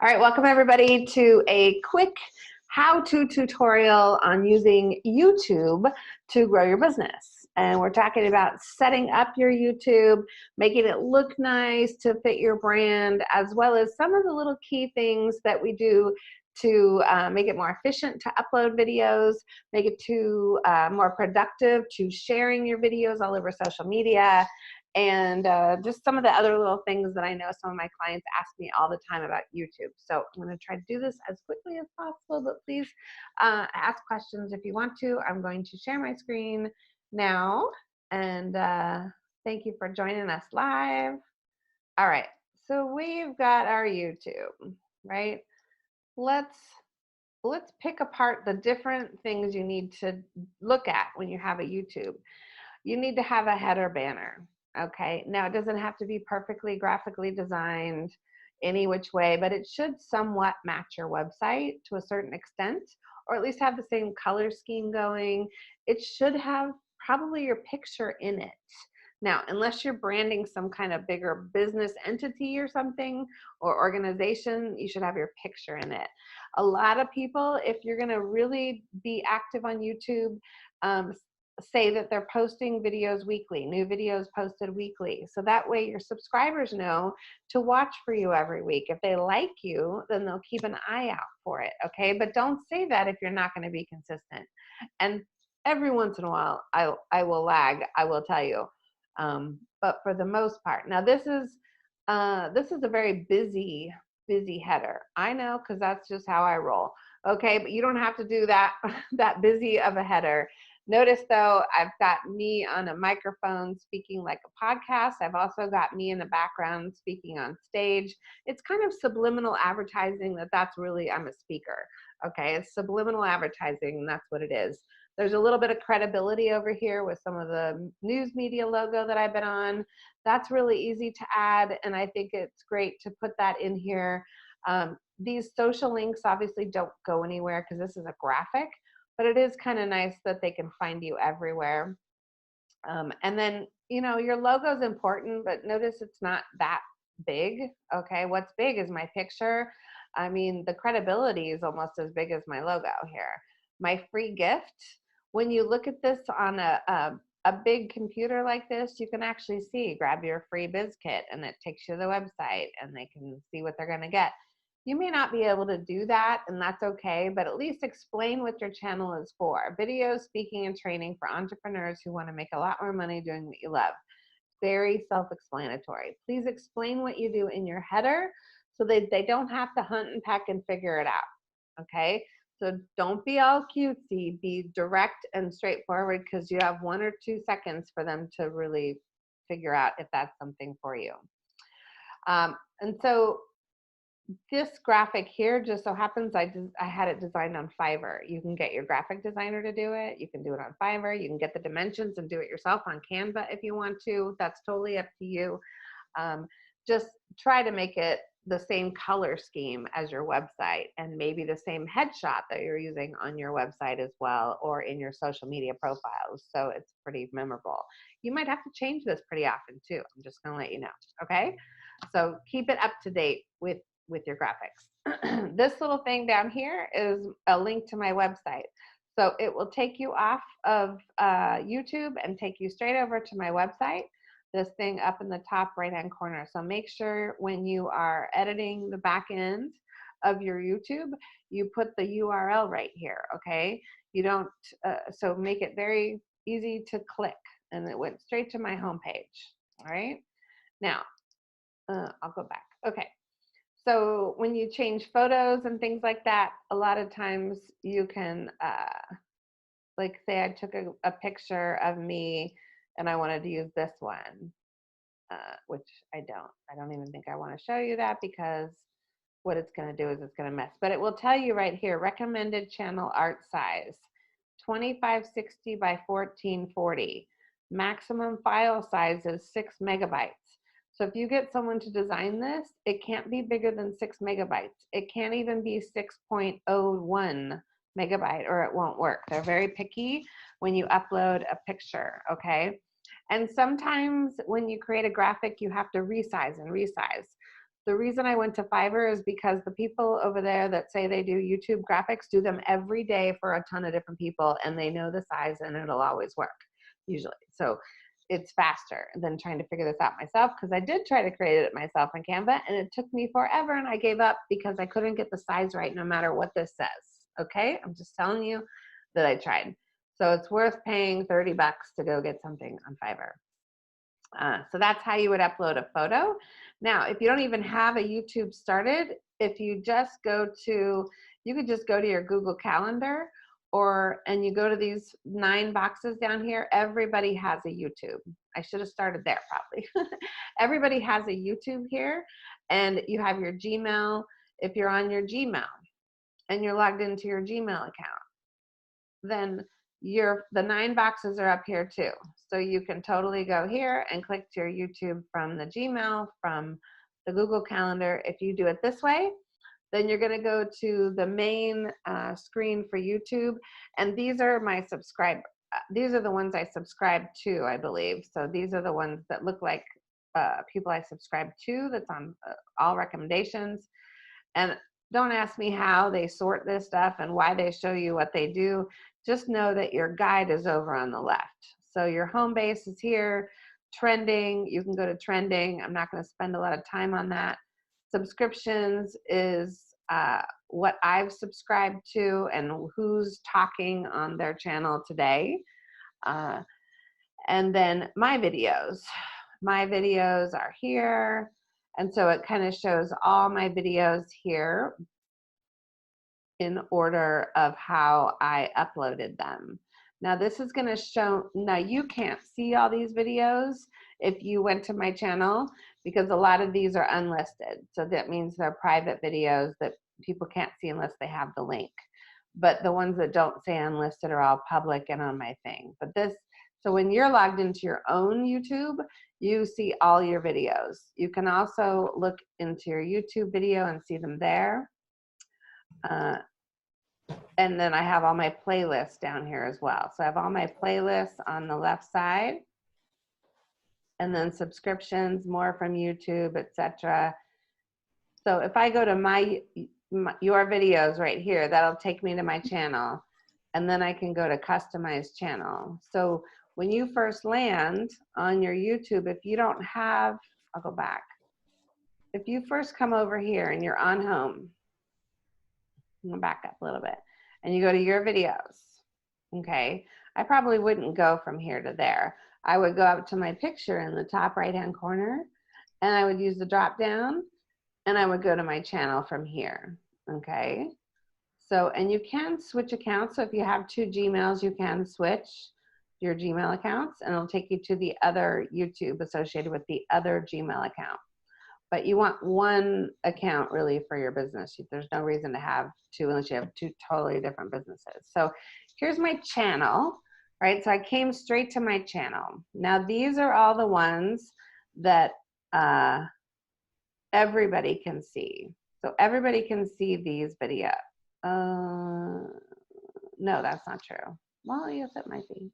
All right, welcome everybody to a quick how-to tutorial on using YouTube to grow your business. And we're talking about setting up your YouTube, making it look nice to fit your brand, as well as some of the little key things that we do to make it more efficient to upload videos, make it more productive to sharing your videos all over social media, and just some of the other little things that I know some of my clients ask me all the time about YouTube. So I'm going to try to do this as quickly as possible, but please ask questions if you want to. I'm going to share my screen now, and thank you for joining us live. All right, so we've got our YouTube, right? Let's pick apart the different things you need to look at when you have a YouTube. You need to have a header banner. Okay, now it doesn't have to be perfectly graphically designed any which way, but it should somewhat match your website to a certain extent, or at least have the same color scheme going. It should have probably your picture in it. Now, unless you're branding some kind of bigger business entity or something, or organization, you should have your picture in it. A lot of people, if you're gonna really be active on YouTube, say that they're posting videos weekly, new videos posted weekly. So that way your subscribers know to watch for you every week. If they like you, then they'll keep an eye out for it, okay? But don't say that if you're not gonna be consistent. And every once in a while, I will lag, I will tell you. But for the most part, now this is a very busy header. I know, because that's just how I roll. Okay, but you don't have to do that, that busy of a header. Notice though, I've got me on a microphone speaking like a podcast. I've also got me in the background speaking on stage. It's kind of subliminal advertising that's really, I'm a speaker. Okay, it's subliminal advertising, and that's what it is. There's a little bit of credibility over here with some of the news media logo that I've been on. That's really easy to add, and I think it's great to put that in here. These social links obviously don't go anywhere because this is a graphic, but it is kind of nice that they can find you everywhere. And then, you know, your logo is important, but notice it's not that big. Okay, what's big is my picture. I mean, the credibility is almost as big as my logo here. My free gift, when you look at this on a big computer like this, you can actually see, grab your free biz kit, and it takes you to the website and they can see what they're going to get. You may not be able to do that, and that's okay, but at least explain what your channel is for. Video, speaking, and training for entrepreneurs who want to make a lot more money doing what you love. Very self-explanatory. Please explain what you do in your header so that they don't have to hunt and peck and figure it out, okay? So don't be all cutesy, be direct and straightforward, because you have 1 or 2 seconds for them to really figure out if that's something for you. And so this graphic here just so happens I had it designed on Fiverr. You can get your graphic designer to do it. You can do it on Fiverr. You can get the dimensions and do it yourself on Canva if you want to. That's totally up to you. Just try to make it the same color scheme as your website, and maybe the same headshot that you're using on your website as well, or in your social media profiles, so it's pretty memorable. You might have to change this pretty often too. I'm just going to let you know, okay? So keep it up to date with your graphics. This little thing down here is a link to my website. So it will take you off of YouTube and take you straight over to my website. This thing up in the top right hand corner. So make sure when you are editing the back end of your YouTube, you put the URL right here, okay? You don't, so make it very easy to click, and it went straight to my homepage, all right? Now, I'll go back, okay. So when you change photos and things like that, a lot of times you can, like say I took a picture of me and I wanted to use this one, which I don't even think I want to show you that, because what it's going to do is it's going to mess. But it will tell you right here, recommended channel art size, 2560 by 1440. Maximum file size is 6 megabytes. So if you get someone to design this, it can't be bigger than 6 megabytes. It can't even be 6.01 megabyte or it won't work. They're very picky when you upload a picture, okay? And sometimes when you create a graphic, you have to resize and resize. The reason I went to Fiverr is because the people over there that say they do YouTube graphics do them every day for a ton of different people, and they know the size and it'll always work usually. So it's faster than trying to figure this out myself, because I did try to create it myself in Canva and it took me forever and I gave up because I couldn't get the size right no matter what this says. Okay, I'm just telling you that I tried. So it's worth paying 30 bucks to go get something on Fiverr. So that's how you would upload a photo. Now, if you don't even have a YouTube started, if you just go to, you could just go to your Google Calendar, and you go to these 9 boxes down here. Everybody has a YouTube. I should have started there probably. Everybody has a YouTube here, and you have your Gmail. If you're on your Gmail and you're logged into your Gmail account, then the 9 boxes are up here too. So you can totally go here and click to your YouTube from the Gmail, from the Google Calendar. If you do it this way, then you're going to go to the main screen for YouTube. And these are my these are the ones I subscribe to, I believe. So these are the ones that look like people I subscribe to, that's on all recommendations. And don't ask me how they sort this stuff and why they show you what they do. Just know that your guide is over on the left. So your home base is here, trending, you can go to trending. I'm not going to spend a lot of time on that. Subscriptions is what I've subscribed to and who's talking on their channel today. And then my videos. My videos are here. And so it kind of shows all my videos here in order of how I uploaded them. Now this is going to show, now you can't see all these videos if you went to my channel, because a lot of these are unlisted. So that means they're private videos that people can't see unless they have the link. But the ones that don't say unlisted are all public and on my thing. But so when you're logged into your own YouTube, you see all your videos. You can also look into your YouTube video and see them there. And then I have all my playlists down here as well. So I have all my playlists on the left side, and then subscriptions, more from YouTube, etc. So if I go to your videos right here, that'll take me to my channel, and then I can go to customize channel. So when you first land on your YouTube, if you don't have, I'll go back. If you first come over here and you're on home, I'm gonna back up a little bit, and you go to your videos, okay? I probably wouldn't go from here to there. I would go up to my picture in the top right-hand corner, and I would use the drop down, and I would go to my channel from here, okay? So, and you can switch accounts. So if you have 2 Gmails, you can switch your Gmail accounts, and it'll take you to the other YouTube associated with the other Gmail account. But you want 1 account really for your business. There's no reason to have 2 unless you have 2 totally different businesses. So here's my channel, right? So I came straight to my channel. Now these are all the ones that everybody can see. So everybody can see these videos. No, that's not true. Well, yes, it might be.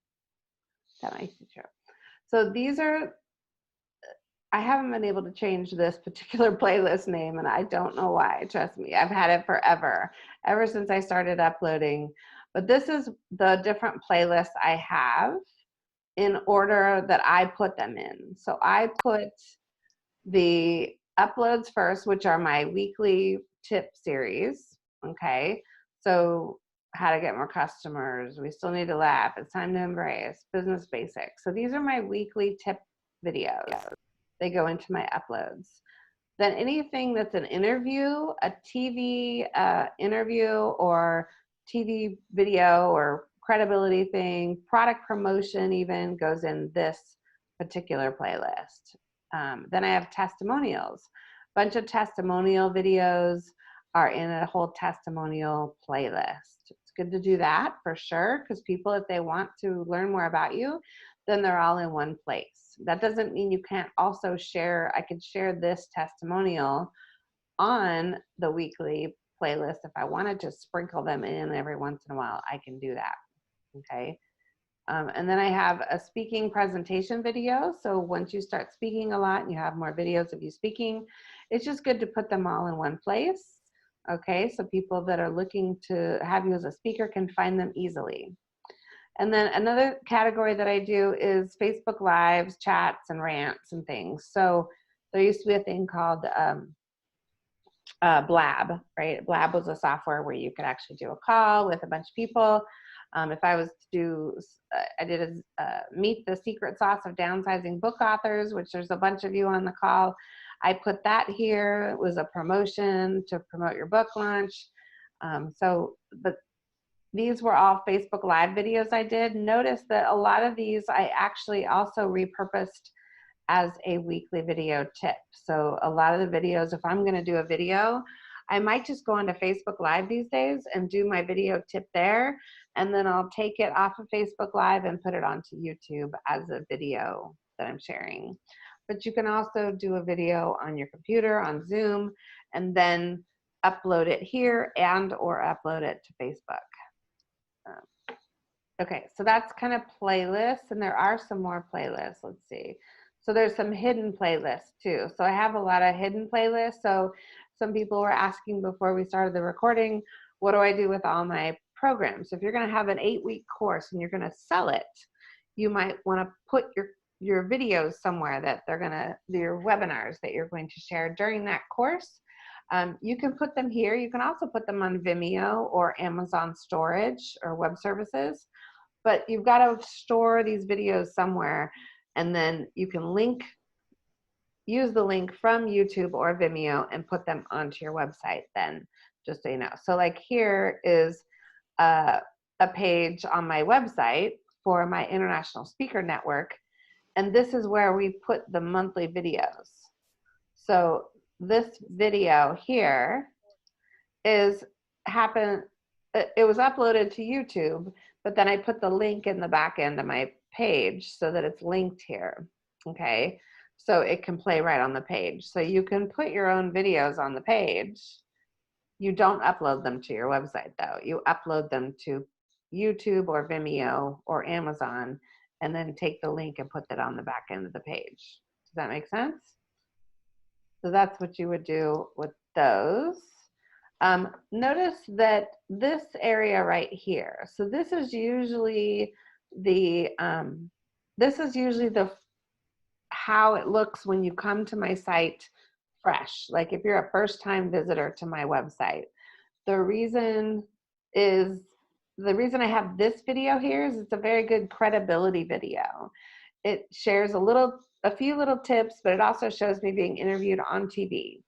That might be true. So these are, I haven't been able to change this particular playlist name, and I don't know why. Trust me, I've had it forever, ever since I started uploading. But this is the different playlists I have in order that I put them in. So I put the uploads first, which are my weekly tip series, okay? So how to get more customers, we still need to laugh, it's time to embrace, business basics. So these are my weekly tip videos. They go into my uploads. Then anything that's an interview, a TV interview, or TV video, or credibility thing, product promotion even, goes in this particular playlist. Then I have testimonials. A bunch of testimonial videos are in a whole testimonial playlist. It's good to do that for sure, because people, if they want to learn more about you, then they're all in one place. That doesn't mean you can't also share. I could share this testimonial on the weekly playlist if I wanted to sprinkle them in every once in a while. I can do that, okay? And then I have a speaking presentation video. So once you start speaking a lot and you have more videos of you speaking, it's just good to put them all in one place. Okay, so people that are looking to have you as a speaker can find them easily. And then another category that I do is Facebook Lives, chats, and rants and things. So there used to be a thing called Blab, right? Blab was a software where you could actually do a call with a bunch of people. If I was to do, I did a meet the secret sauce of downsizing book authors, which there's a bunch of you on the call. I put that here. It was a promotion to promote your book launch. But these were all Facebook Live videos I did. Notice that a lot of these I actually also repurposed as a weekly video tip. So a lot of the videos, if I'm going to do a video, I might just go onto Facebook Live these days and do my video tip there, and then I'll take it off of Facebook Live and put it onto YouTube as a video that I'm sharing. But you can also do a video on your computer on Zoom and then upload it here and or upload it to Facebook. Okay, so that's kind of playlists, and there are some more playlists. Let's see. So there's some hidden playlists too. So I have a lot of hidden playlists. So some people were asking before we started the recording, what do I do with all my programs? If you're going to have an 8-week course and you're going to sell it, you might want to put your videos somewhere that they're going to, your webinars that you're going to share during that course. You can put them here. You can also put them on Vimeo or Amazon storage or web services, but you've got to store these videos somewhere, and then you can use the link from YouTube or Vimeo and put them onto your website then, just so you know. So like here is a page on my website for my International Speaker Network, and this is where we put the monthly videos. So this video here it was uploaded to YouTube, but then I put the link in the back end of my page so that it's linked here, okay? So it can play right on the page. So you can put your own videos on the page. You don't upload them to your website though. You upload them to YouTube or Vimeo or Amazon, and then take the link and put that on the back end of the page. Does that make sense? So that's what you would do with those. Notice that this area right here, so this is usually the how it looks when you come to my site fresh. Like if you're a first-time visitor to my website, the reason I have this video here is it's a very good credibility video. It shares a few little tips, but it also shows me being interviewed on TV.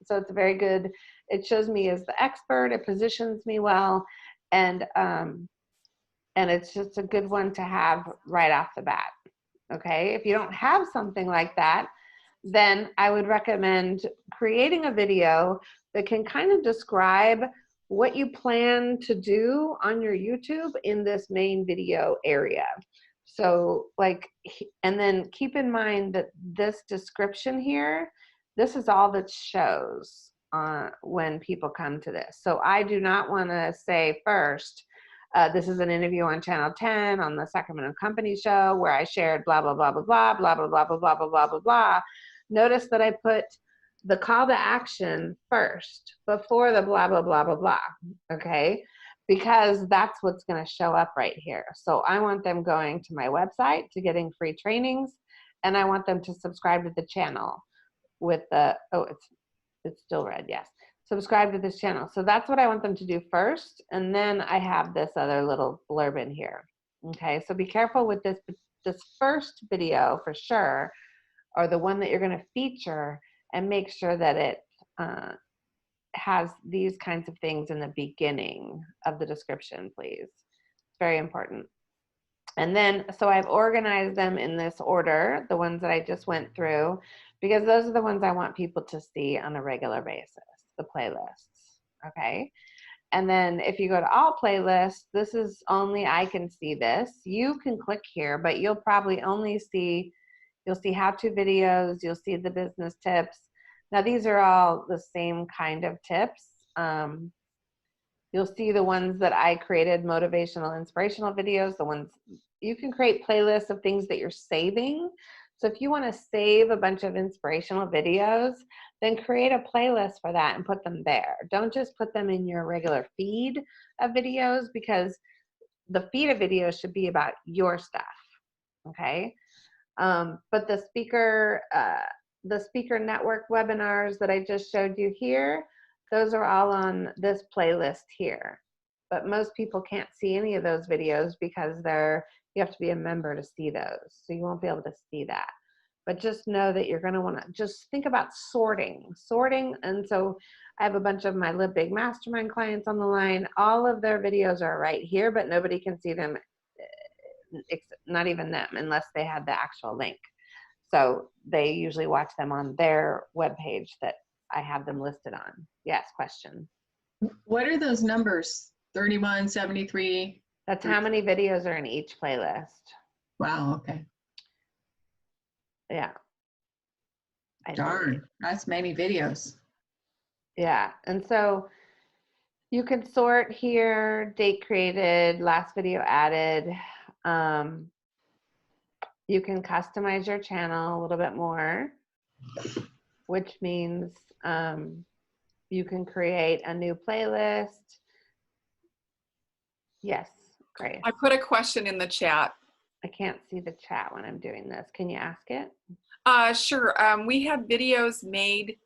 So it's very good. It shows me as the expert. It positions me well, and it's just a good one to have right off the bat. Okay, if you don't have something like that, then I would recommend creating a video that can kind of describe what you plan to do on your YouTube in this main video area. So and then keep in mind that this description here, this is all that shows when people come to this. So I do not want to say first, this is an interview on Channel 10 on the Sacramento Company Show where I shared blah, blah, blah, blah, blah, blah, blah, blah, blah, blah, blah, blah, blah, blah. Notice that I put the call to action first before the blah, blah, blah, blah, blah, okay? Because that's what's going to show up right here. So I want them going to my website to getting free trainings, and I want them to subscribe to the channel with the, oh, it's still red, yes. Subscribe to this channel. So that's what I want them to do first, and then I have this other little blurb in here. Okay, so be careful with this first video for sure, or the one that you're going to feature, and make sure that it has these kinds of things in the beginning of the description, please. It's very important. And then, so I've organized them in this order, the ones that I just went through, because those are the ones I want people to see on a regular basis, the playlists, okay? And then if you go to all playlists, this is only I can see this. You can click here, but you'll probably only see, you'll see how-to videos, you'll see the business tips. Now these are all the same kind of tips. You'll see the ones that I created, motivational, inspirational videos, the ones, you can create playlists of things that you're saving. So if you want to save a bunch of inspirational videos, then create a playlist for that and put them there. Don't just put them in your regular feed of videos, because the feed of videos should be about your stuff, okay? But the speaker network webinars that I just showed you here, those are all on this playlist here. But most people can't see any of those videos because you have to be a member to see those. So you won't be able to see that. But just know that you're gonna wanna just think about sorting. And so I have a bunch of my Live Big Mastermind clients on the line. All of their videos are right here, but nobody can see them, not even them, unless they had the actual link. So they usually watch them on their webpage that I have them listed on. Yes, question. What are those numbers? 31, 73? That's how many videos are in each playlist. Wow, okay. Yeah. Darn, that's many videos. Yeah, and so you can sort here, date created, last video added. You can customize your channel a little bit more, which means you can create a new playlist. Yes, Grace. I put a question in the chat. I can't see the chat when I'm doing this. Can you ask it? Sure. We had videos made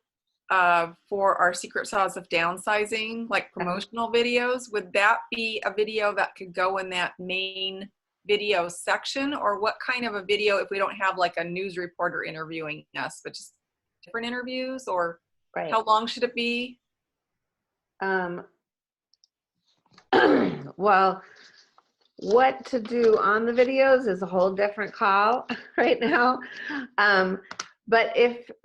for our secret sauce of downsizing, like promotional videos. Would that be a video that could go in that main video section, or what kind of a video if we don't have like a news reporter interviewing us, but just different interviews, or how long should it be? Well, what to do on the videos is a whole different call right now. But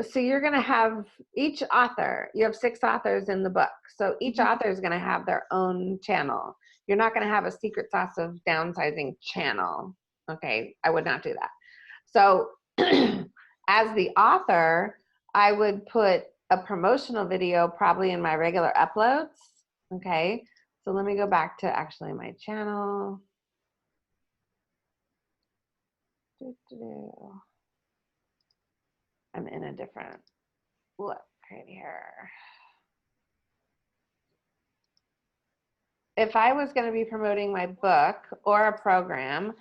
so you're going to have each author, you have 6 authors in the book. So each author is going to have their own channel. You're not going to have a secret sauce of downsizing channel. Okay, I would not do that. So as the author, I would put a promotional video probably in my regular uploads. Okay, so let me go back to actually my channel. I'm in a different look right here. If I was going to be promoting my book or a program,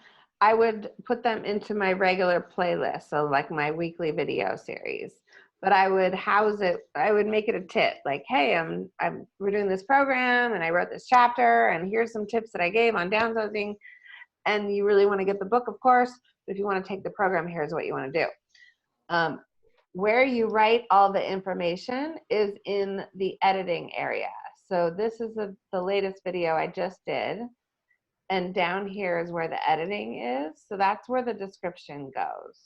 I would put them into my regular playlist, so like my weekly video series. But I would house it, I would make it a tip, like, hey, we're doing this program and I wrote this chapter and here's some tips that I gave on downsizing. And you really want to get the book, of course, but if you want to take the program, here's what you want to do. Where you write all the information is in the editing area. So this is the latest video I just did. And down here is where the editing is. So that's where the description goes,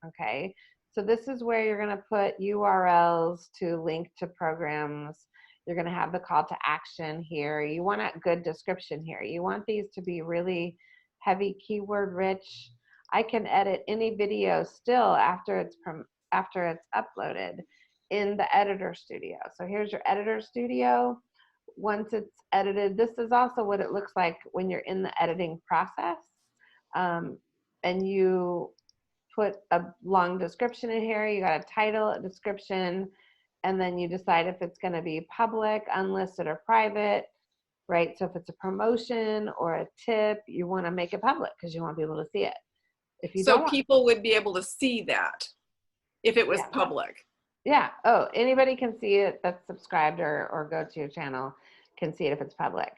okay? So this is where you're gonna put URLs to link to programs. You're gonna have the call to action here. You want a good description here. You want these to be really heavy keyword rich. I can edit any video still after it's uploaded in the editor studio. So here's your editor studio. Once it's edited, this is also what it looks like when you're in the editing process. And you put a long description in here. You got a title, a description, and then you decide if it's going to be public, unlisted, or private, right? So if it's a promotion or a tip, you want to make it public because you want people to see it. If you don't, people would be able to see that if it was public. Yeah. Oh, anybody can see it that's subscribed or go to your channel can see it if it's public.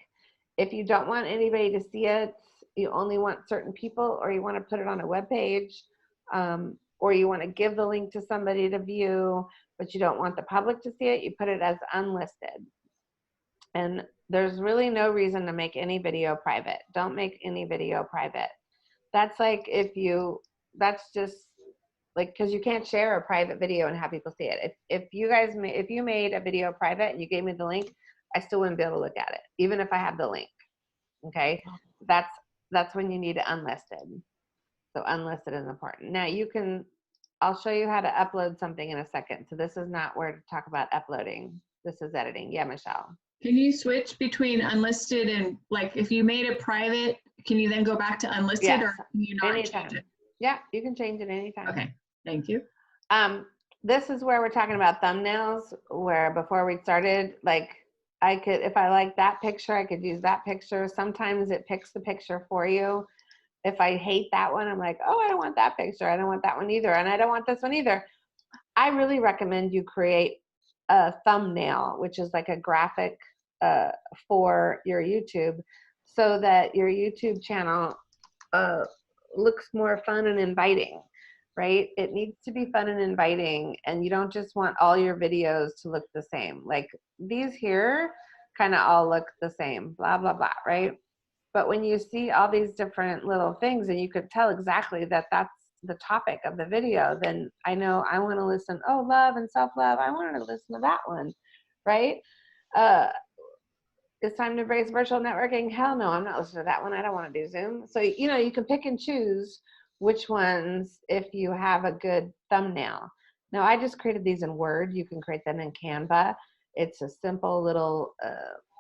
If you don't want anybody to see it, you only want certain people, or you want to put it on a web page, or you want to give the link to somebody to view, but you don't want the public to see it, you put it as unlisted. And there's really no reason to make any video private. Don't make any video private. That's like that's just like, because you can't share a private video and have people see it. If you made a video private and you gave me the link, I still wouldn't be able to look at it, even if I have the link. Okay, that's when you need it unlisted. So unlisted is important. Now I'll show you how to upload something in a second. So this is not where to talk about uploading. This is editing. Yeah, Michelle. Can you switch between unlisted and, like, if you made it private, can you then go back to unlisted? Yes. Or can you not anytime. change it? Yeah, you can change it anytime. Okay. Thank you. This is where we're talking about thumbnails, where before we started, like I could, if I like that picture, I could use that picture. Sometimes it picks the picture for you. If I hate that one, I'm like, oh, I don't want that picture. I don't want that one either. And I don't want this one either. I really recommend you create a thumbnail, which is like a graphic for your YouTube, so that your YouTube channel looks more fun and inviting, right? It needs to be fun and inviting, and you don't just want all your videos to look the same. Like these here kind of all look the same, blah, blah, blah, right? But when you see all these different little things and you could tell exactly that that's the topic of the video, then I know I want to listen, oh, love and self-love, I want to listen to that one, right? It's time to embrace virtual networking. Hell no, I'm not listening to that one. I don't want to do Zoom. So, you know, you can pick and choose which ones if you have a good thumbnail. Now, I just created these in Word. You can create them in Canva. It's a simple little,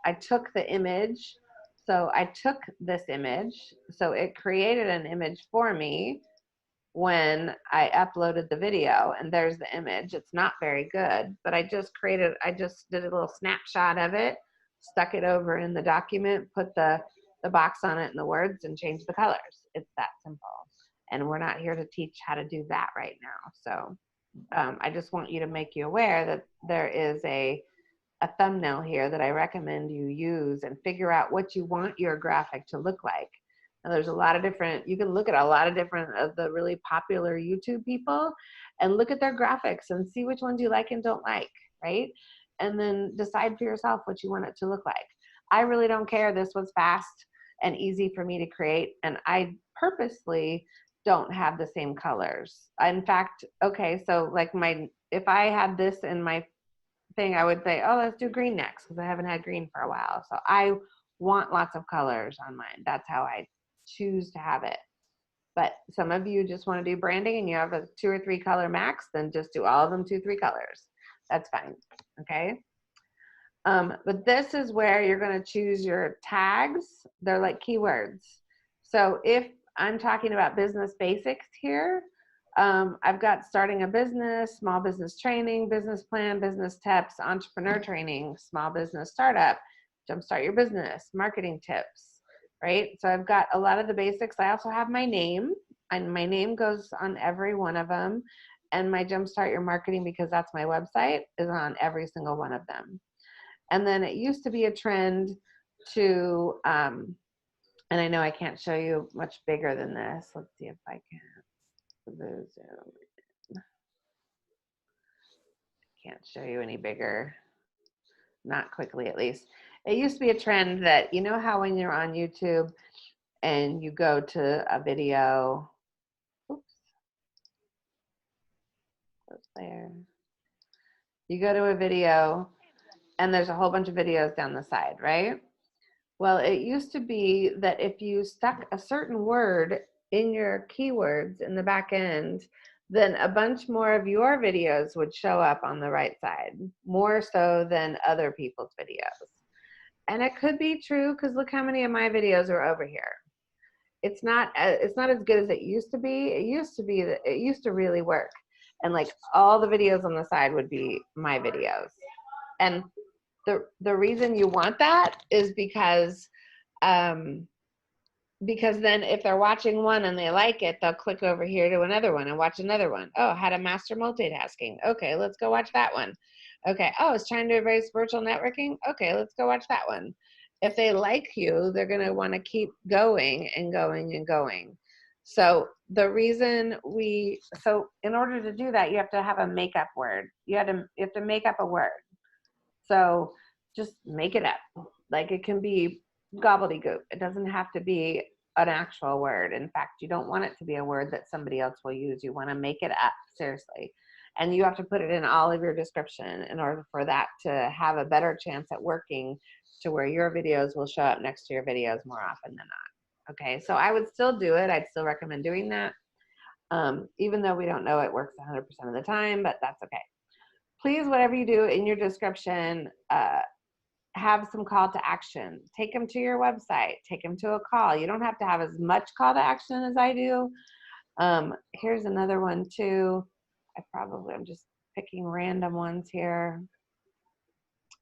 I took the image. So I took this image. So it created an image for me when I uploaded the video, and there's the image. It's not very good, but I just did a little snapshot of it, stuck it over in the document, put the box on it and the words, and changed the colors. It's that simple. And we're not here to teach how to do that right now. So I just want you to make you aware that there is a thumbnail here that I recommend you use, and figure out what you want your graphic to look like. And there's a lot of different, you can look at a lot of different of the really popular YouTube people and look at their graphics and see which ones you like and don't like, right? And then decide for yourself what you want it to look like. I really don't care. This was fast and easy for me to create, and I purposely don't have the same colors. In fact, okay, so like if I had this in my thing, I would say, oh, let's do green next, because I haven't had green for a while. So I want lots of colors on mine. That's how I choose to have it. But some of you just want to do branding and you have a 2 or 3 color max, then just do all of them 2, 3 colors. That's fine. Okay. But this is where you're going to choose your tags. They're like keywords. So if I'm talking about business basics here, I've got starting a business, small business training, business plan, business tips, entrepreneur training, small business startup, jumpstart your business, marketing tips, right? So I've got a lot of the basics. I also have my name, and my name goes on every one of them. And my jumpstart your marketing, because that's my website, is on every single one of them. And then it used to be a trend to, and I know I can't show you much bigger than this. Let's see if I can. Can't show you any bigger, not quickly at least. It used to be a trend that, you know how when you're on YouTube and you go to a video, oops, there. You go to a video and there's a whole bunch of videos down the side, right? Well, it used to be that if you stuck a certain word in your keywords in the back end, then a bunch more of your videos would show up on the right side, more so than other people's videos. And it could be true, because look how many of my videos are over here. It's not as good as it used to be. It used to really work. And like all the videos on the side would be my videos. And the reason you want that is because then if they're watching one and they like it, they'll click over here to another one and watch another one. Oh, how to master multitasking. Okay, let's go watch that one. Okay, oh, it's trying to embrace virtual networking. Okay, let's go watch that one. If they like you, they're going to want to keep going and going and going. So the reason in order to do that, you have to have a makeup word. You have to make up a word. So just make it up. Like it can be gobbledygook. It doesn't have to be an actual word. In fact, you don't want it to be a word that somebody else will use. You want to make it up, seriously. And you have to put it in all of your description in order for that to have a better chance at working, to where your videos will show up next to your videos more often than not. Okay, so I would still do it. I'd still recommend doing that. Even though we don't know it works 100% of the time, but that's okay. Please, whatever you do in your description, have some call to action. Take them to your website. Take them to a call. You don't have to have as much call to action as I do. Here's another one too. I'm just picking random ones here.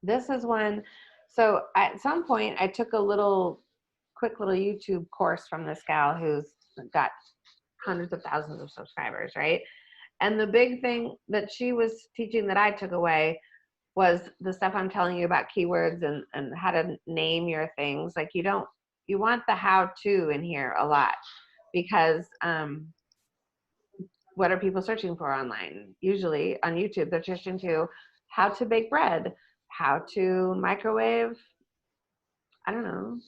This is one. So at some point I took a quick little YouTube course from this gal who's got hundreds of thousands of subscribers, right? And the big thing that she was teaching that I took away was the stuff I'm telling you about keywords and how to name your things. Like you want the how-to in here a lot, because what are people searching for online? Usually on YouTube, they're searching to how to bake bread, how to microwave, I don't know,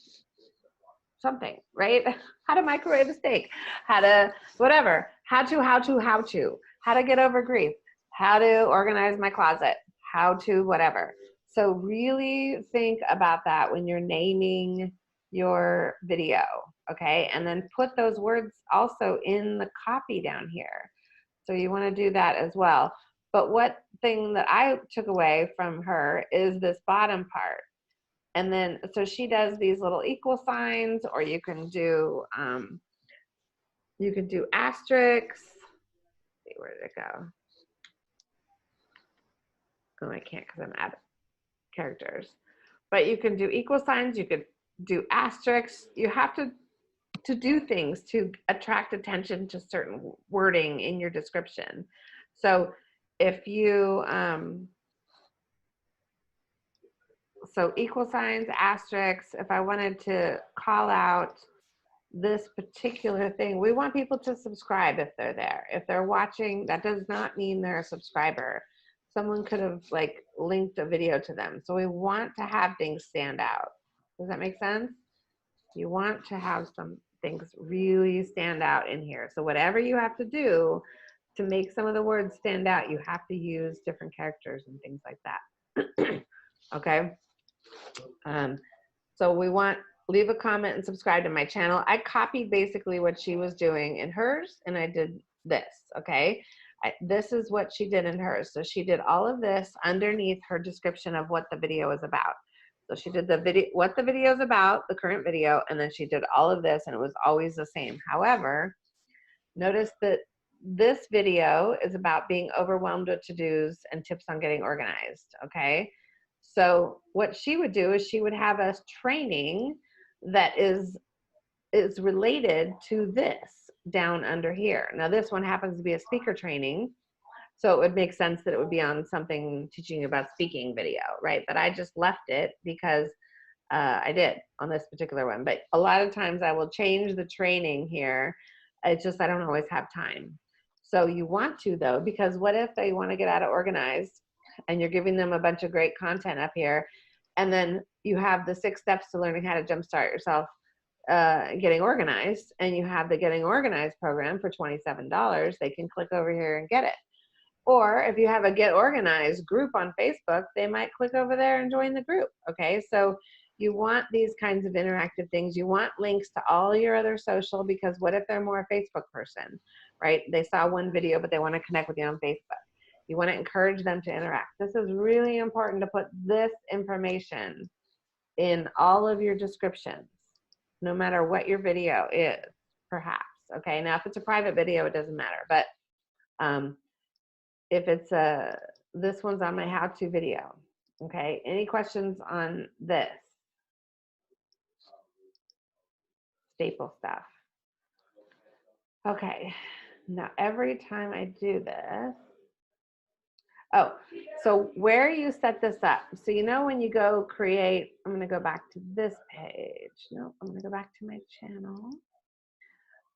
something, right? How to microwave a steak, how to, whatever, how to get over grief, how to organize my closet, how to whatever. So really think about that when you're naming your video, okay? And then put those words also in the copy down here. So you want to do that as well. But what thing that I took away from her is this bottom part. And then, so she does these little equal signs, or you can do asterisks. Let's see, where did it go? Oh, I can't because I'm at characters. But you can do equal signs, you could do asterisks. You have to do things to attract attention to certain wording in your description. So if you, so equal signs, asterisks, if I wanted to call out this particular thing, we want people to subscribe if they're there. If they're watching, that does not mean they're a subscriber. Someone could have like linked a video to them. So we want to have things stand out. Does that make sense? You want to have some things really stand out in here. So whatever you have to do to make some of the words stand out, you have to use different characters and things like that. Okay. So we want, leave a comment and subscribe to my channel. I copied basically what she was doing in hers, and I did this, okay? This is what she did in hers. So she did all of this underneath her description of what the video is about. So she did the video, what the video is about, the current video, and then she did all of this, and it was always the same. However, notice that this video is about being overwhelmed with to-dos and tips on getting organized, okay? So what she would do is she would have us training that is related to this down under here. Now this one happens to be a speaker training, so it would make sense that it would be on something teaching you about speaking video, right? But I just left it because I did on this particular one. But a lot of times I will change the training here. It's just I don't always have time. So you want to though, because what if they want to get out of organized and you're giving them a bunch of great content up here, and then you have the 6 steps to learning how to jumpstart yourself getting organized, and you have the Getting Organized program for $27, they can click over here and get it. Or if you have a Get Organized group on Facebook, they might click over there and join the group, okay? So you want these kinds of interactive things. You want links to all your other social, because what if they're more a Facebook person, right? They saw one video, but they want to connect with you on Facebook. You want to encourage them to interact. This is really important to put this information in all of your descriptions, no matter what your video is, perhaps, okay? Now, if it's a private video, it doesn't matter, but if it's this one's on my how-to video, okay? Any questions on this? Staple stuff. Okay, now every time I do this, oh, so where you set this up. So you know when you go create, I'm gonna go back to this page. No, I'm gonna go back to my channel.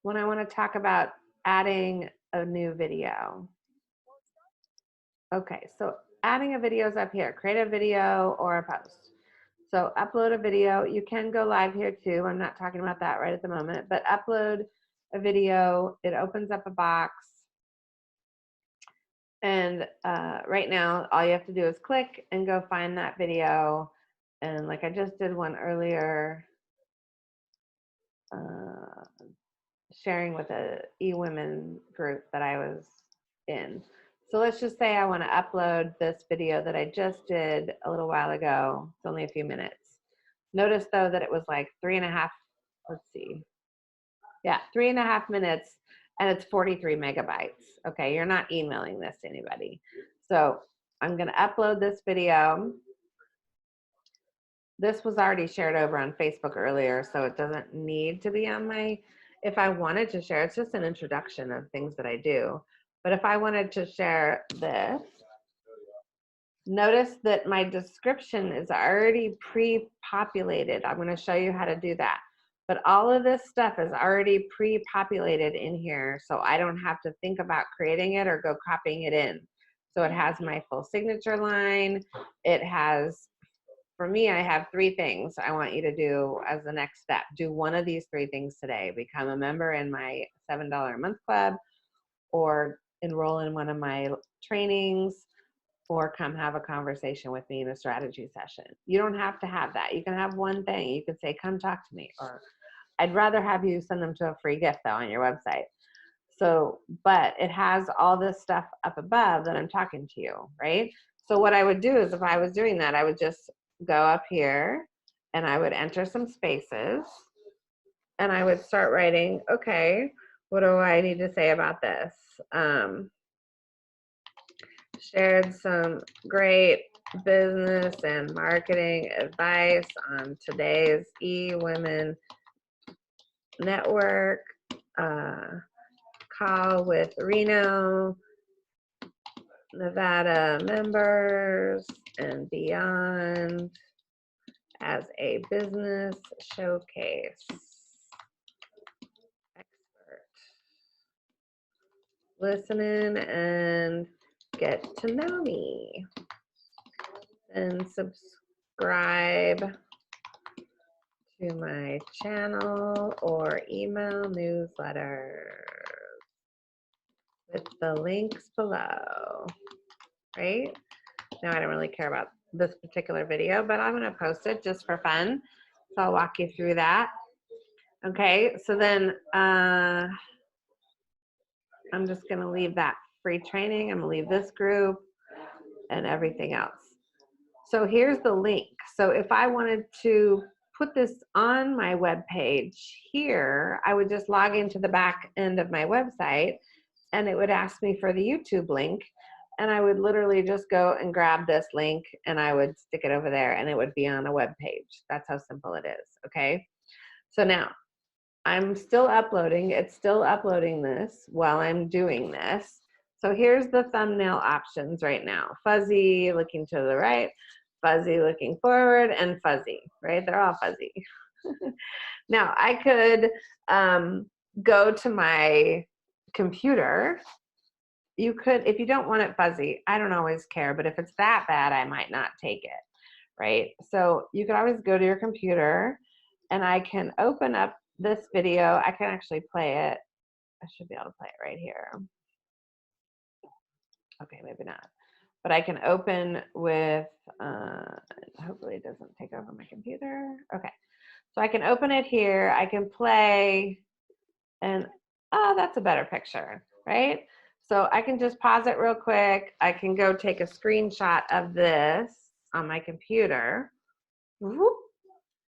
When I wanna talk about adding a new video. Okay, so adding a video is up here. Create a video or a post. So upload a video. You can go live here too. I'm not talking about that right at the moment, but upload a video. It opens up a box. And right now, all you have to do is click and go find that video. And like I just did one earlier, sharing with a eWomen group that I was in. So let's just say I want to upload this video that I just did a little while ago. It's only a few minutes. Notice though that it was like 3.5, let's see. Yeah, 3.5 minutes. and it's 43 megabytes. Okay, you're not emailing this to anybody. So I'm gonna upload this video. This was already shared over on Facebook earlier, so it doesn't need to be on my, if I wanted to share, it's just an introduction of things that I do. But if I wanted to share this, notice that my description is already pre-populated. I'm going to show you how to do that. But all of this stuff is already pre-populated in here, so I don't have to think about creating it or go copying it in. So it has my full signature line. It has, for me, I have 3 things I want you to do as the next step. Do one of these 3 things today. Become a member in my $7 a month club, or enroll in one of my trainings, or come have a conversation with me in a strategy session. You don't have to have that. You can have one thing. You can say, come talk to me, or I'd rather have you send them to a free gift though on your website. So, but it has all this stuff up above that I'm talking to you, right? So what I would do is, if I was doing that, I would just go up here and I would enter some spaces and I would start writing, okay, what do I need to say about this? Shared some great business and marketing advice on today's eWomen Network call with Reno, Nevada members and beyond as a business showcase expert. Listen in and get to know me, and subscribe to my channel or email newsletter with the links below, right? Now, I don't really care about this particular video, but I'm gonna post it just for fun. So I'll walk you through that. Okay, so then I'm just gonna leave that free training. I'm gonna leave this group and everything else. So here's the link. So if I wanted to put this on my web page here, I would just log into the back end of my website and it would ask me for the YouTube link. And I would literally just go and grab this link and I would stick it over there and it would be on a web page. That's how simple it is, okay? So now I'm still uploading. It's still uploading this while I'm doing this. So here's the thumbnail options right now. Fuzzy, looking to the right, fuzzy, looking forward, and fuzzy, right? They're all fuzzy. Now I could go to my computer. You could, if you don't want it fuzzy, I don't always care, but if it's that bad, I might not take it, right? So you can always go to your computer and I can open up this video. I can actually play it. I should be able to play it right here. Okay, maybe not. But I can open with, hopefully it doesn't take over my computer. Okay, so I can open it here. I can play and, oh, that's a better picture, right? So I can just pause it real quick. I can go take a screenshot of this on my computer, whoop,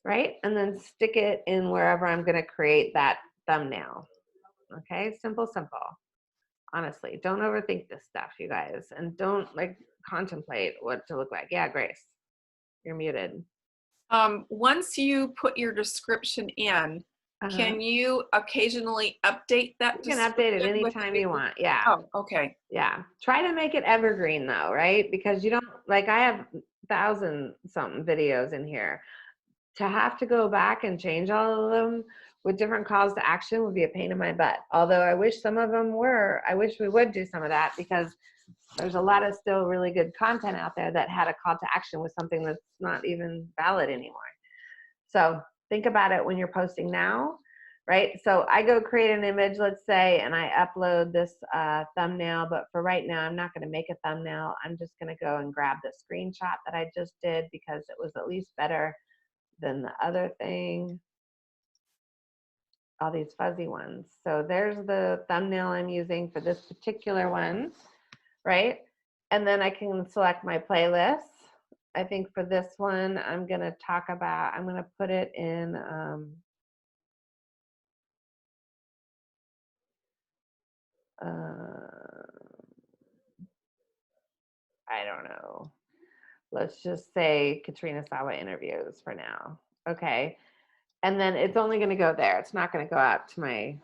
right? And then stick it in wherever I'm gonna create that thumbnail. Okay, simple, simple. Honestly, don't overthink this stuff, you guys, and don't like contemplate what to look like. Yeah, Grace, you're muted. Once you put your description in, can you occasionally update that? You can update it anytime you want. Yeah. Oh, okay. Yeah. Try to make it evergreen though, right? Because you don't, like, I have 1,000-something videos in here. To have to go back and change all of them with different calls to action would be a pain in my butt. Although I wish some of them were, I wish we would do some of that, because there's a lot of still really good content out there that had a call to action with something that's not even valid anymore. So think about it when you're posting now, right? So I go create an image, let's say, and I upload this thumbnail, but for right now, I'm not gonna make a thumbnail. I'm just gonna go and grab the screenshot that I just did because it was at least better than the other thing, all these fuzzy ones. So there's the thumbnail I'm using for this particular one, right? And then I can select my playlist. I think for this one, I'm gonna talk about, I'm gonna put it in, I don't know. Let's just say Katrina Sawa interviews for now. Okay. And then it's only going to go there. It's not going to go out to my,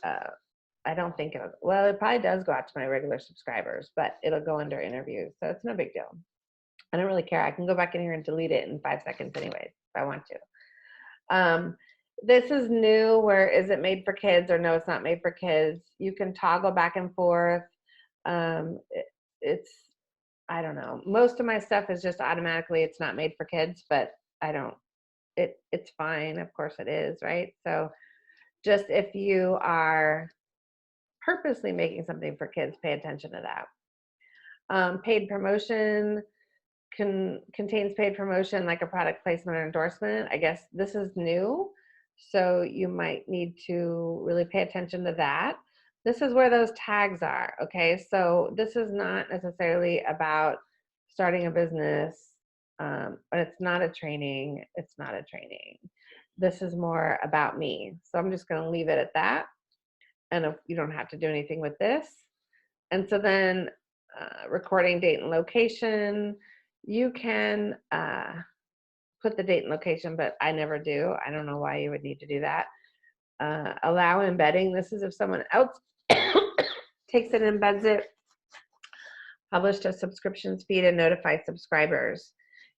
I don't think it'll, well, it probably does go out to my regular subscribers, but it'll go under interviews. So it's no big deal. I don't really care. I can go back in here and delete it in 5 seconds anyways, if I want to. This is new, where is it made for kids or no, it's not made for kids. You can toggle back and forth. It's, I don't know. Most of my stuff is just automatically, it's not made for kids, but I don't, it's fine. Of course it is, right? So just if you are purposely making something for kids, pay attention to that. Paid promotion contains paid promotion like a product placement or endorsement. I guess this is new, so you might need to really pay attention to that. This is where those tags are, okay? So this is not necessarily about starting a business, but it's not a training. It's not a training. This is more about me. So I'm just gonna leave it at that. And if you don't have to do anything with this. And so then recording date and location, you can put the date and location, but I never do. I don't know why you would need to do that. Allow embedding. This is if someone else takes it and embeds it. Publish a subscriptions feed and notify subscribers.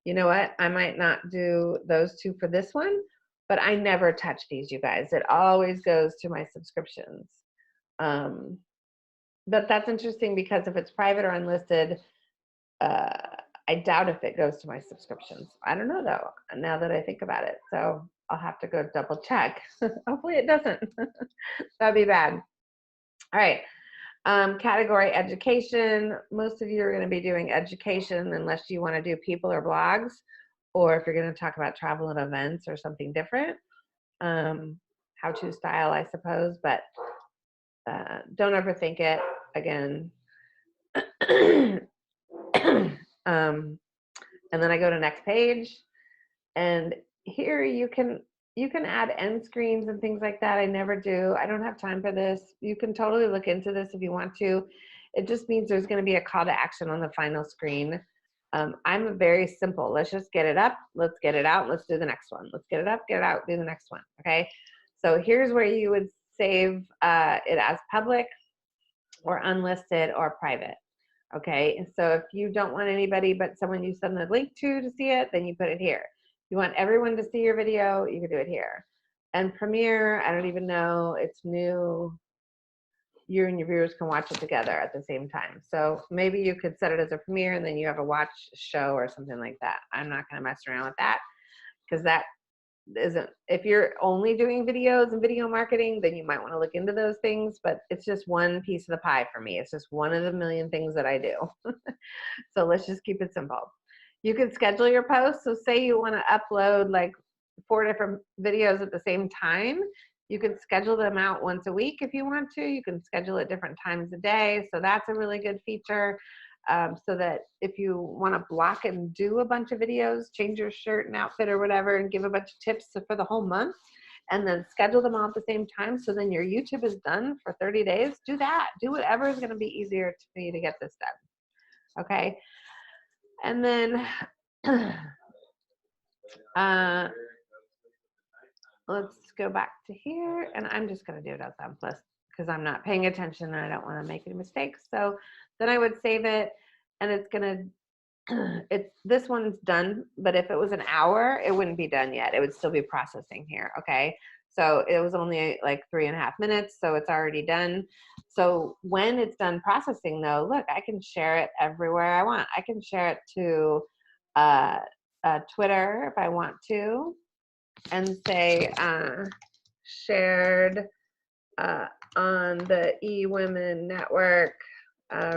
You know what? I might not do those two for this one, but I never touch these, you guys. It always goes to my subscriptions. But that's interesting because if it's private or unlisted, I doubt if it goes to my subscriptions. I don't know though, now that I think about it. So I'll have to go double check. Hopefully it doesn't. That'd be bad. All right. Category education. Most of you are going to be doing education unless you want to do people or blogs, or if you're going to talk about travel and events or something different. How-to style, I suppose, but don't overthink it. Again, and then I go to next page, and here you can add end screens and things like that. I never do. I don't have time for this. You can totally look into this if you want to. It just means there's going to be a call to action on the final screen. I'm very simple. Let's just get it up. Let's get it out. Let's do the next one. Let's get it up, get it out, do the next one. Okay. So here's where you would save it as public or unlisted or private. Okay, and so if you don't want anybody but someone you send the link to see it, then you put it here. If you want everyone to see your video, you can do it here. And Premiere, I don't even know, it's new. You and your viewers can watch it together at the same time. So maybe you could set it as a premiere and then you have a watch show or something like that. I'm not gonna mess around with that because that isn't, if you're only doing videos and video marketing, then you might want to look into those things, but it's just one piece of the pie for me. It's just one of the million things that I do. So let's just keep it simple. You can schedule your posts. So say you want to upload like 4 different videos at the same time. You can schedule them out once a week if you want to. You can schedule it different times a day. So that's a really good feature. So that if you want to block and do a bunch of videos, change your shirt and outfit or whatever, and give a bunch of tips for the whole month, and then schedule them all at the same time, so then your YouTube is done for 30 days, do that. Do whatever is going to be easier for you to get this done. Okay. And then let's go back to here, and I'm just going to do it as I'm plus because I'm not paying attention and I don't want to make any mistakes. So then I would save it, and it's gonna, this one's done, but if it was an hour, it wouldn't be done yet. It would still be processing here, okay? So it was only like 3.5 minutes, so it's already done. So when it's done processing though, look, I can share it everywhere I want. I can share it to Twitter if I want to, and say shared on the eWomen network,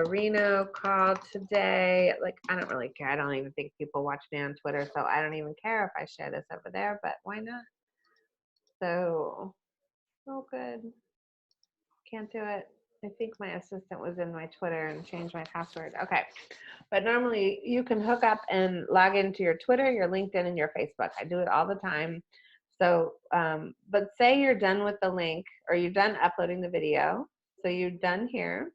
Reno call today. Like, I don't really care. I don't even think people watch me on Twitter, so I don't even care if I share this over there, but why not? So, oh good. Can't do it. I think my assistant was in my Twitter and changed my password. Okay. But normally you can hook up and log into your Twitter, your LinkedIn, and your Facebook. I do it all the time. So, but say you're done with the link or you're done uploading the video. So you're done here.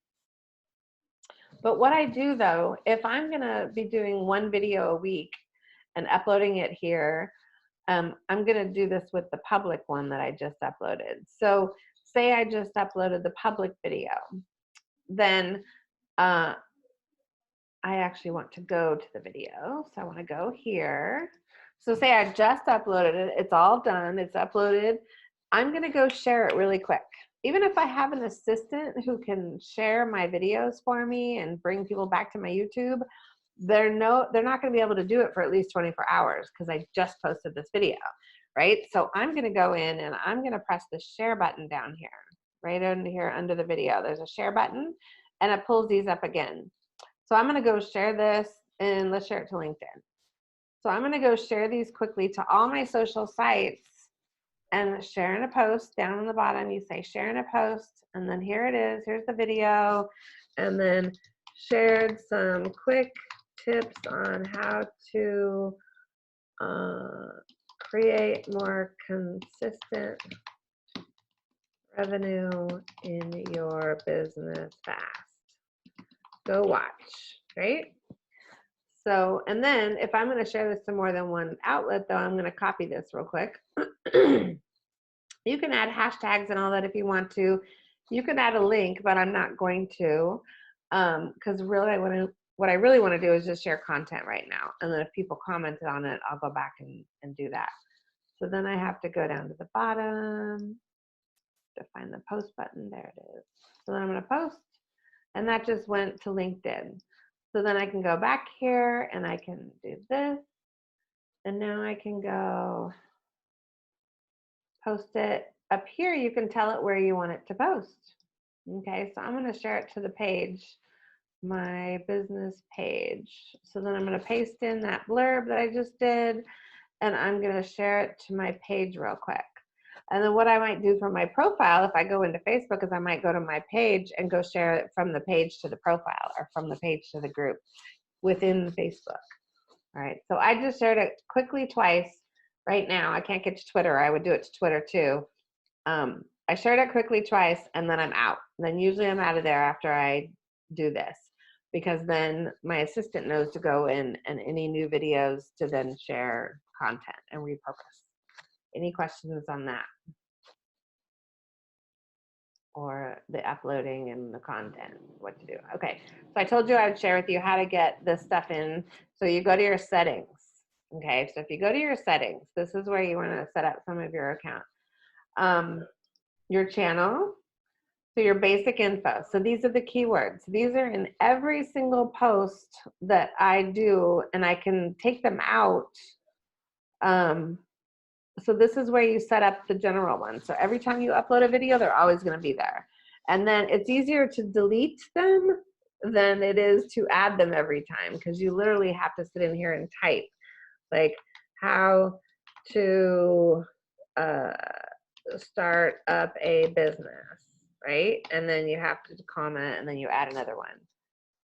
But what I do though, if I'm gonna be doing one video a week and uploading it here, I'm gonna do this with the public one that I just uploaded. So say I just uploaded the public video, then I actually want to go to the video. So I wanna go here. So say I just uploaded it, it's all done, it's uploaded. I'm gonna go share it really quick. Even if I have an assistant who can share my videos for me and bring people back to my YouTube, they're not going to be able to do it for at least 24 hours because I just posted this video, right? So I'm going to go in and I'm going to press the share button down here, right under here under the video. There's a share button and it pulls these up again. So I'm going to go share this and let's share it to LinkedIn. So I'm going to go share these quickly to all my social sites. And share in a post down on the bottom, you say share in a post, and then here it is, here's the video, and then shared some quick tips on how to create more consistent revenue in your business fast. Go watch, right? So, and then if I'm going to share this to more than one outlet, though, I'm going to copy this real quick. You can add hashtags and all that if you want to. You can add a link, but I'm not going to, because really what I really want to do is just share content right now. And then if people commented on it, I'll go back and do that. So then I have to go down to the bottom to find the post button. There it is. So then I'm going to post, and that just went to LinkedIn. So then I can go back here and I can do this. And now I can go post it. Up here, you can tell it where you want it to post. Okay, so I'm going to share it to the page, my business page. So then I'm going to paste in that blurb that I just did, and I'm going to share it to my page real quick. And then what I might do for my profile, if I go into Facebook, is I might go to my page and go share it from the page to the profile or from the page to the group within Facebook. All right, so I just shared it quickly twice. Right now, I can't get to Twitter. I would do it to Twitter too. I shared it quickly twice and then I'm out. And then usually I'm out of there after I do this, because then my assistant knows to go in and any new videos to then share content and repurpose. Any questions on that? Or the uploading and the content, what to do. Okay, so I told you I'd share with you how to get this stuff in. So you go to your settings. Okay, so if you go to your settings, this is where you want to set up some of your account. Your channel, so your basic info. So these are the keywords. These are in every single post that I do, and I can take them out. So this is where you set up the general one. So every time you upload a video, they're always going to be there. And then it's easier to delete them than it is to add them every time, because you literally have to sit in here and type like how to start up a business, right? And then you have to comment and then you add another one.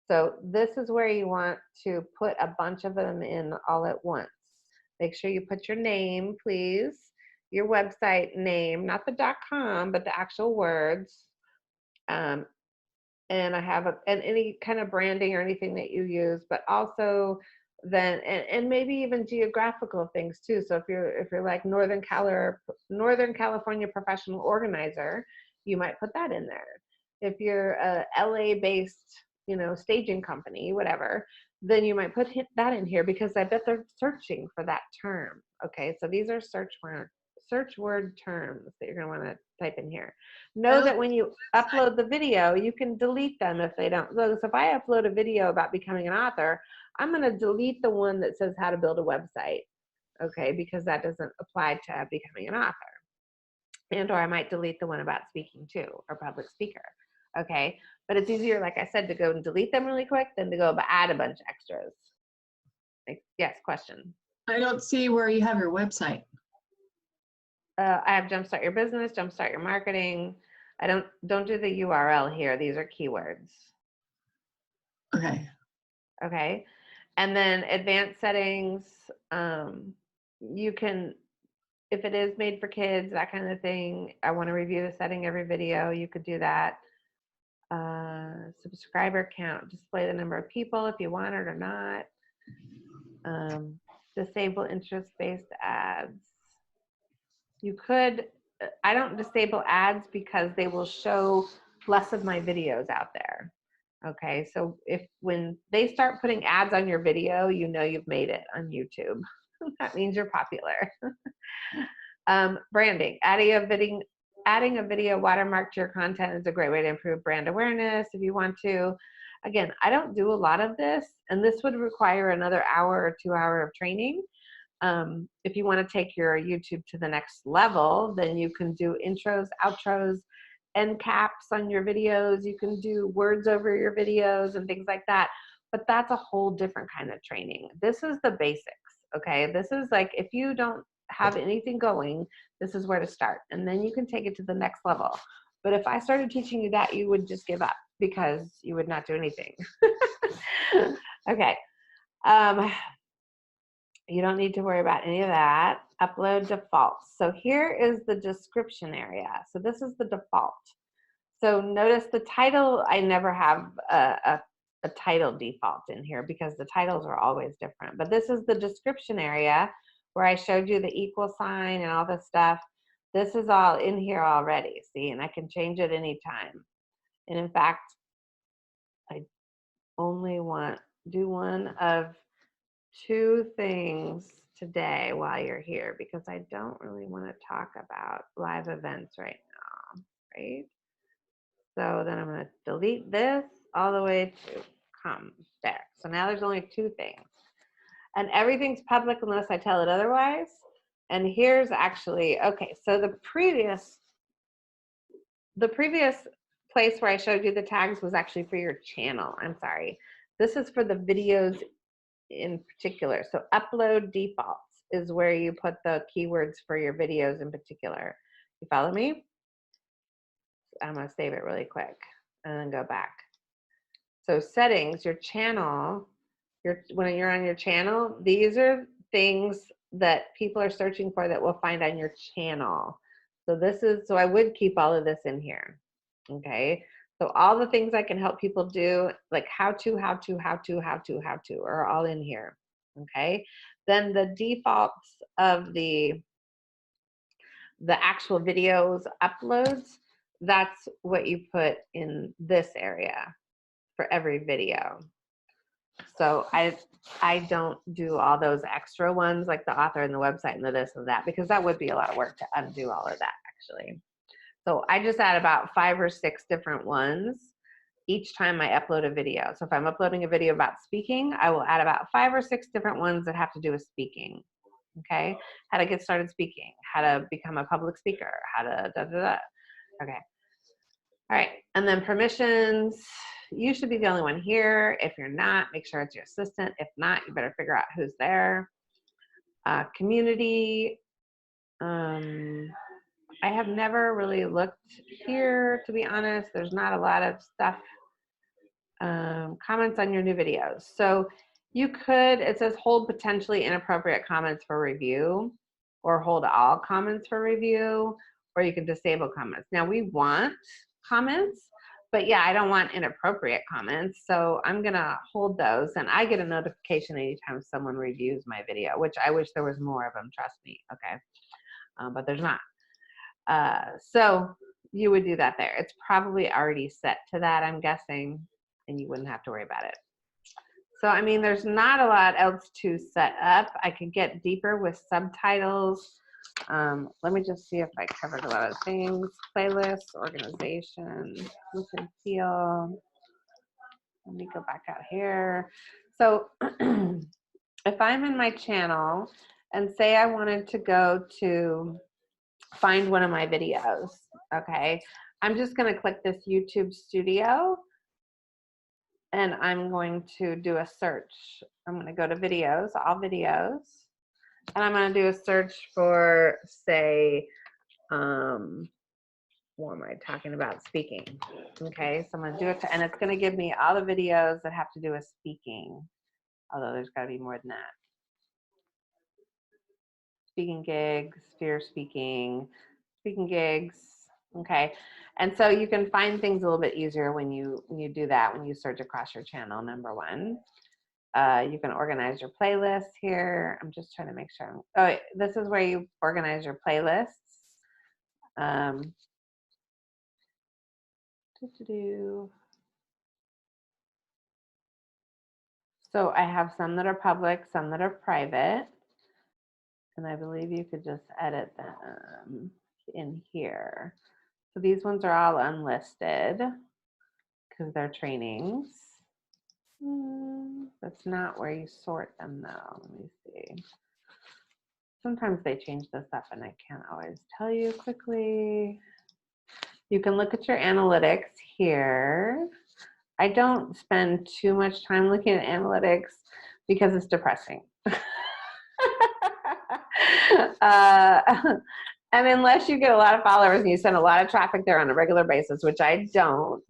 So this is where you want to put a bunch of them in all at once. Make sure you put your name, please, your website name, not the .com, but the actual words. And I have and any kind of branding or anything that you use, but also then and maybe even geographical things too. So if you're like Northern California professional organizer, you might put that in there. If you're a LA based, staging company, whatever, then you might put that in here, because I bet they're searching for that term. Okay, so these are search word terms that you're going to want to type in here. Know that when you upload the video, you can delete them if they don't. So if I upload a video about becoming an author, I'm going to delete the one that says how to build a website, okay, because that doesn't apply to becoming an author. And or I might delete the one about speaking too, or public speaker, okay? But it's easier, like I said, to go and delete them really quick than to go add a bunch of extras. Yes, question. I don't see where you have your website. I have Jumpstart Your Business, Jumpstart Your Marketing. I don't do the URL here. These are keywords. Okay. Okay. And then advanced settings, you can, if it is made for kids, that kind of thing, I want to review the setting every video, you could do that. Subscriber count, display the number of people if you want it or not. Disable interest-based ads. You could, I don't disable ads because they will show less of my videos out there. Okay, so when they start putting ads on your video, you know you've made it on YouTube. That means you're popular. Branding, adding a video watermark to your content is a great way to improve brand awareness if you want to. Again, I don't do a lot of this, and this would require another hour or 2 hours of training. If you want to take your YouTube to the next level, then you can do intros, outros, end caps on your videos. You can do words over your videos and things like that. But that's a whole different kind of training. This is the basics, okay? This is like, if you don't have anything going, this is where to start. And then you can take it to the next level. But if I started teaching you that, you would just give up because you would not do anything. Okay. You don't need to worry about any of that. Upload defaults. So here is the description area. So this is the default. So notice the title, I never have a title default in here because the titles are always different. But this is the description area where I showed you the equal sign and all this stuff. This is all in here already, see, and I can change it anytime. And in fact, I only do one of 2 things today while you're here because I don't really want to talk about live events right now, right? So then I'm going to delete this all the way to come there. So now there's only 2 things. And everything's public unless I tell it otherwise. And here's actually, okay, so the previous place where I showed you the tags was actually for your channel. I'm sorry. This is for the videos in particular. So upload defaults is where you put the keywords for your videos in particular. You follow me? I'm going to save it really quick and then go back. So settings, your channel, when you're on your channel, these are things that people are searching for that we'll find on your channel. So I would keep all of this in here. Okay. So all the things I can help people do, like how to, are all in here. Okay. Then the defaults of the actual videos uploads, that's what you put in this area for every video. So I don't do all those extra ones like the author and the website and the this and that, because that would be a lot of work to undo all of that actually. So I just add about 5 or 6 different ones each time I upload a video. So if I'm uploading a video about speaking, I will add about 5 or 6 different ones that have to do with speaking. Okay, how to get started speaking, how to become a public speaker, how to da-da-da. Okay. All right, and then permissions. You should be the only one here. If you're not, make sure it's your assistant. If not, you better figure out who's there. Community. I have never really looked here, to be honest. There's not a lot of stuff. Comments on your new videos. So you could, it says hold potentially inappropriate comments for review, or hold all comments for review, or you can disable comments. Now we want comments, but yeah, I don't want inappropriate comments. So I'm gonna hold those, and I get a notification anytime someone reviews my video, which I wish there was more of them, trust me, okay? But there's not. So you would do that there. It's probably already set to that, I'm guessing, and you wouldn't have to worry about it. So, I mean, there's not a lot else to set up. I could get deeper with subtitles. Let me just see if I covered a lot of things. Playlists, organization, look and feel. Let me go back out here. So if I'm in my channel and say I wanted to go to find one of my videos, okay, I'm just going to click this YouTube Studio and I'm going to do a search. I'm going to go to videos, all videos, and I'm going to do a search for, say, what am I talking about? Speaking. Okay, so I'm going to do it, and it's going to give me all the videos that have to do with speaking, although there's got to be more than that. Speaking gigs, fear speaking, speaking gigs, Okay, and so you can find things a little bit easier when you do that, when you search across your channel, number one. You can organize your playlists here. I'm just trying to make sure. Oh, this is where you organize your playlists. So I have some that are public, some that are private. And I believe you could just edit them in here. So these ones are all unlisted because they're trainings. That's not where you sort them though. Let me see. Sometimes they change this up and I can't always tell you quickly. You can look at your analytics here. I don't spend too much time looking at analytics because it's depressing. And unless you get a lot of followers and you send a lot of traffic there on a regular basis, which I don't,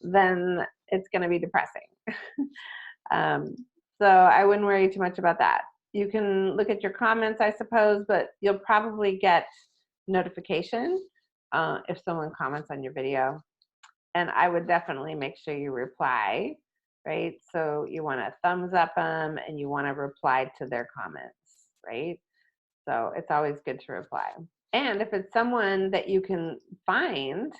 then it's going to be depressing. So I wouldn't worry too much about that. You can look at your comments, I suppose, but you'll probably get notification if someone comments on your video. And I would definitely make sure you reply, right? So you want to thumbs up them and you want to reply to their comments, right? So it's always good to reply. And if it's someone that you can find,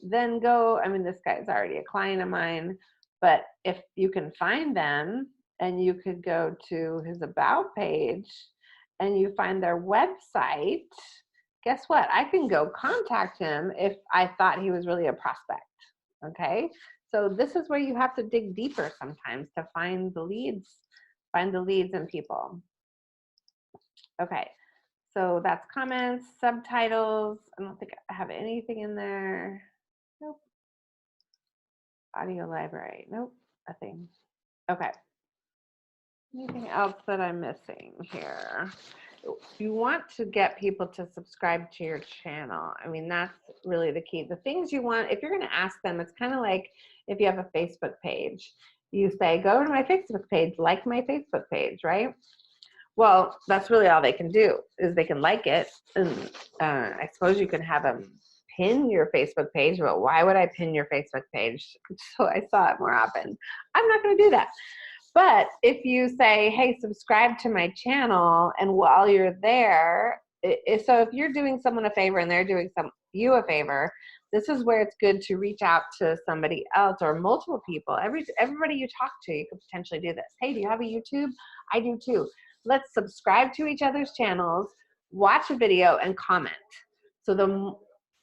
then go, I mean, this guy's already a client of mine, but if you can find them and you could go to his about page and you find their website, guess what? I can go contact him if I thought he was really a prospect, okay? So this is where you have to dig deeper sometimes to find the leads and people. Okay, so that's comments, subtitles. I don't think I have anything in there. Nope. Audio library. Nope, nothing. Okay. Anything else that I'm missing here? You want to get people to subscribe to your channel. I mean, that's really the key. The things you want, if you're going to ask them, it's kind of like if you have a Facebook page. You say, go to my Facebook page, like my Facebook page, right? Well, that's really all they can do is they can like it. And I suppose you can have them pin your Facebook page, but why would I pin your Facebook page? So I saw it more often. I'm not going to do that. But if you say, hey, subscribe to my channel, and while you're there, so if you're doing someone a favor and they're doing you a favor, this is where it's good to reach out to somebody else or multiple people. Everybody you talk to, you could potentially do this. Hey, do you have a YouTube? I do too. Let's subscribe to each other's channels, watch a video, and comment. So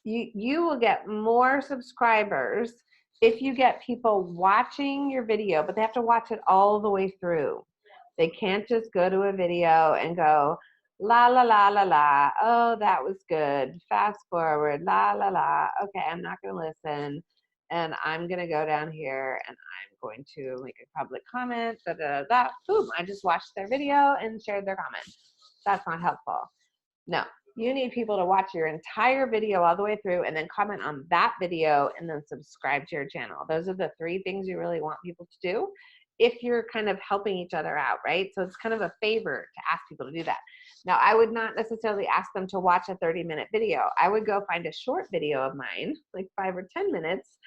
you will get more subscribers if you get people watching your video, but they have to watch it all the way through. They can't just go to a video and go, la, la, la, la, la. Oh, that was good. Fast forward, la, la, la. Okay, I'm not going to listen. And I'm going to go down here and I'm going to make a public comment. Da, da, da, da. Boom, I just watched their video and shared their comment. That's not helpful. No, you need people to watch your entire video all the way through and then comment on that video and then subscribe to your channel. Those are the 3 things you really want people to do if you're kind of helping each other out, right? So it's kind of a favor to ask people to do that. Now, I would not necessarily ask them to watch a 30-minute video. I would go find a short video of mine, like 5 or 10 minutes,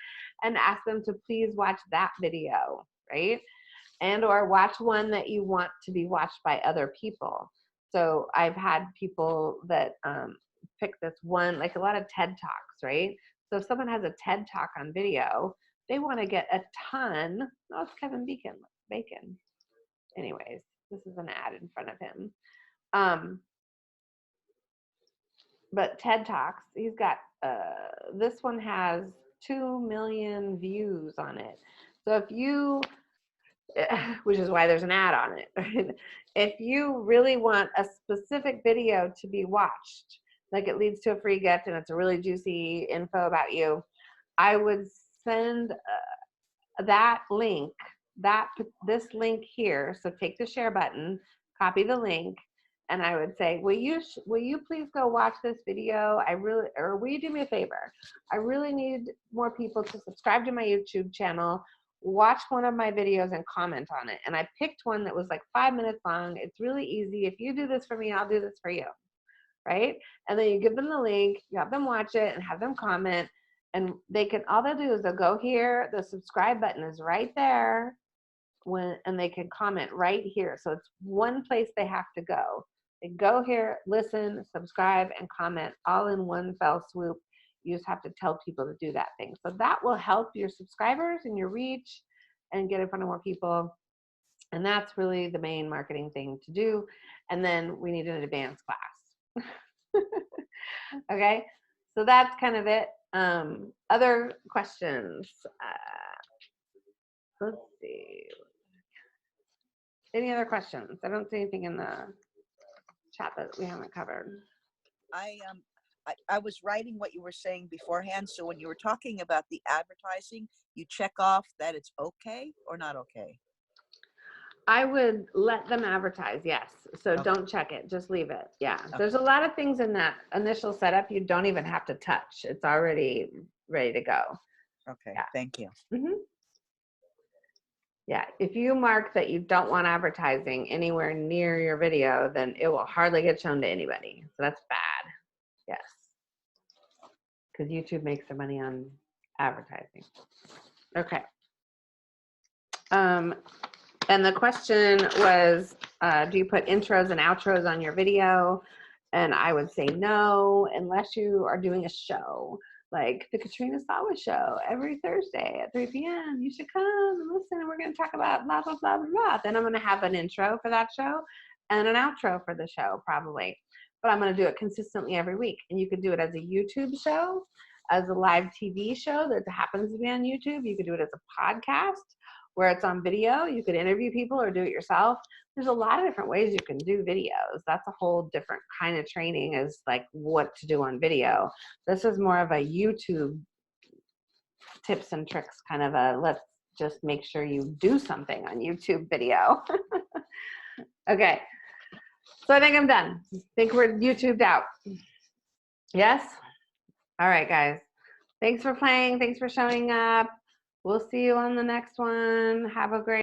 and ask them to please watch that video, right? And or watch one that you want to be watched by other people. So I've had people that pick this one, like a lot of TED Talks, right? So if someone has a TED Talk on video, they want to get a ton. Oh, it's Kevin Bacon. Anyways, this is an ad in front of him. But TED Talks, he's got, this one has 2 million views on it. So if you, which is why there's an ad on it, right? If you really want a specific video to be watched, like it leads to a free gift and it's a really juicy info about you, I would send that link, this link here. So take the share button, copy the link, and I would say, will you please go watch this video? Or will you do me a favor? I really need more people to subscribe to my YouTube channel, watch one of my videos and comment on it. And I picked one that was like 5 minutes long. It's really easy. If you do this for me, I'll do this for you. right? And then you give them the link, you have them watch it and have them comment, and all they'll do is they'll go here, the subscribe button is right there, and they can comment right here. So it's one place they have to go. They go here, listen, subscribe, and comment all in one fell swoop. You just have to tell people to do that thing. So that will help your subscribers and your reach and get in front of more people. And that's really the main marketing thing to do. And then we need an advanced class. Okay, so that's kind of it. Other questions? Let's see. Any other questions? I don't see anything in the chat that we haven't covered. I was writing what you were saying beforehand. So when you were talking about the advertising, you check off that it's okay or not okay? I would let them advertise, yes. So Okay. don't check it, just leave it. Yeah, Okay. there's a lot of things in that initial setup you don't even have to touch. It's already ready to go. Okay, Yeah. thank you. Mm-hmm. Yeah, if you mark that you don't want advertising anywhere near your video, then it will hardly get shown to anybody. So that's bad. Yes. Because YouTube makes their money on advertising. Okay. And the question was, do you put intros and outros on your video? And I would say no, unless you are doing a show, like the Katrina Sawa show every Thursday at 3 p.m. You should come and listen, and we're going to talk about blah, blah, blah, blah, blah. Then I'm going to have an intro for that show and an outro for the show, probably. But I'm going to do it consistently every week. And you could do it as a YouTube show, as a live TV show that happens to be on YouTube. You could do it as a podcast where it's on video. You could interview people or do it yourself. There's a lot of different ways you can do videos. That's a whole different kind of training, is like what to do on video. This is more of a YouTube tips and tricks kind of a, let's just make sure you do something on YouTube video. Okay, so I think I'm done. I think we're YouTubed out. Yes? All right, guys. Thanks for playing. Thanks for showing up. We'll see you on the next one. Have a great